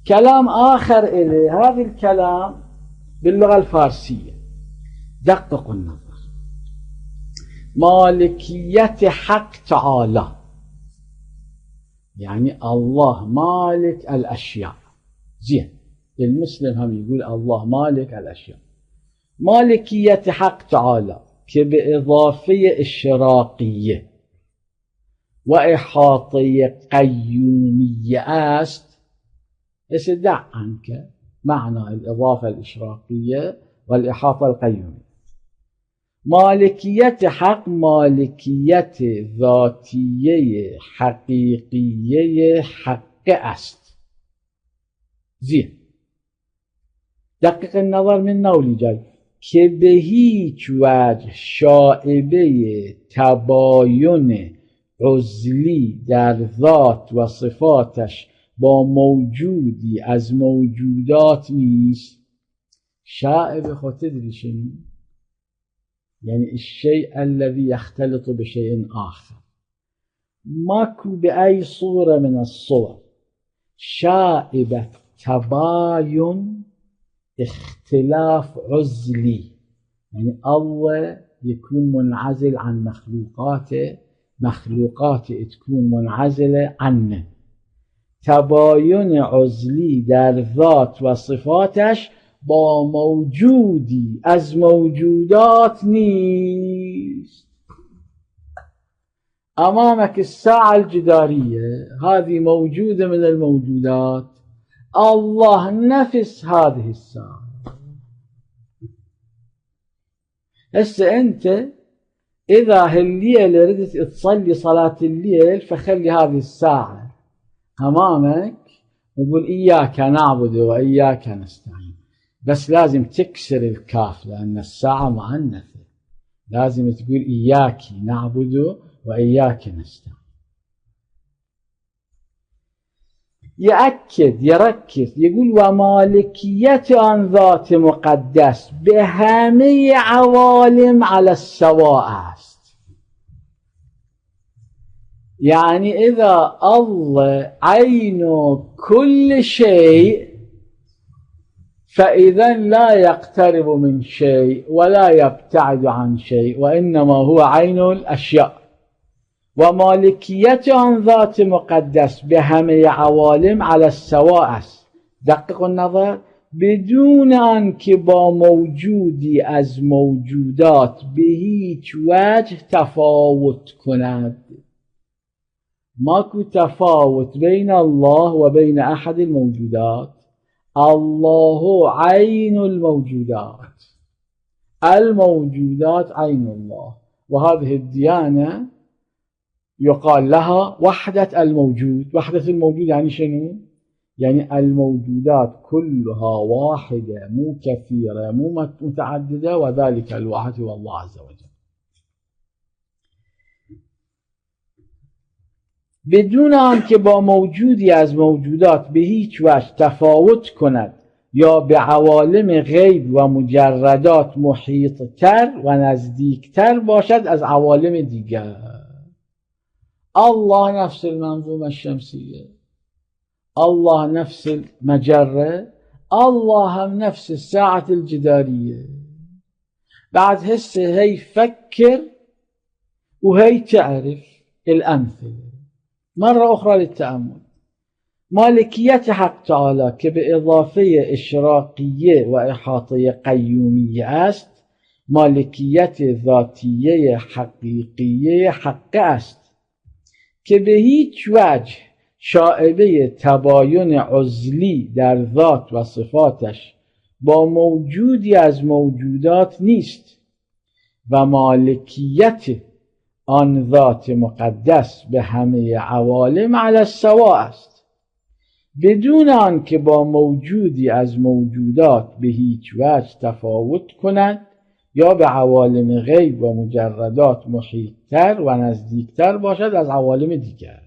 كلام آخر إليه، هذا الكلام باللغة الفارسية. دققوا النظر. مالكية حق تعالى يعني الله مالك الأشياء. زين، المسلم هم يقول الله مالك الأشياء. مالكية حق تعالى كبإضافية إشراقية وإحاطية قيومية است. دع عنك معنى الإضافة الإشراقية والإحاطة القيومية. مالكية حق مالكية ذاتية حقيقية حق است. زين، دقق النظر من نولی جای که به هیچ وجه شائبه تباین عزلی در ذات و صفاتش با موجودی از موجودات نیست. شائبه خود تدری شنو؟ يعني الشيء الذي يختلط بشيء آخر. ماكو بأي صورة من الصور شائبة تباين اختلاف عزلي، يعني الله يكون منعزل عن مخلوقاته، مخلوقاته تكون منعزلة عنه. تباين عزلي در ذات و صفاتش با موجودی از موجودات نیست. أمامك الساعة الجدارية، هذه موجودة من الموجودات، الله نفس هذه الساعة. هسه أنت إذا هالليل ردت تصلي صلاة الليل فخلي هذه الساعة أمامك وقول إياك نعبد وإياك نستعين، بس لازم تكسر الكاف لأن الساعة مؤنثة. لازم تقول إياك نعبد وإياك نستعين. يأكد يركز يقول ومالكية عن ذات مقدس بهمه عوالم على السواء است. يعني إذا الله عين كل شيء فإذا لا يقترب من شيء ولا يبتعد عن شيء، وإنما هو عين الأشياء. ومالكية عن ذات مقدس بهمه عوالم على السواء است. دقق النظر، بدون آنکه با موجودی از موجودات به هیچ وجه تفاوت کند. ماكو تفاوت بين الله وبين أحد الموجودات. الله عين الموجودات، الموجودات عين الله. وهذه الديانة يقال لها وحدة الموجود. وحدة الموجود يعني شنو؟ يعني الموجودات كلها واحدة مو كثيرة مو متعددة، وذلك الواحد هو الله عز وجل. بدون آنکه با موجودی از موجودات به هیچ وجه تفاوت کند یا به عوالم غیب و مجردات محیط تر و نزدیکتر باشد از عوالم دیگر. الله نفس المنظومة الشمسية، الله نفس المجرة، الله هم نفس الساعة الجدارية. بعد هسه هي فكر وهي تعرف الأمثلة مرة أخرى للتأمل. مالكية حق تعالى كبإضافية إشراقية وإحاطية قيومية است. مالكية ذاتية حقيقية حق است که به هیچ وجه شائبه تباین عزلی در ذات و صفاتش با موجودی از موجودات نیست. و مالکیت آن ذات مقدس به همه عوالم علی السواء است، بدون آن که با موجودی از موجودات به هیچ وجه تفاوت کند یا به عوالم غیب و مجردات محیط‌تر و نزدیکتر باشد از عوالم دیگر.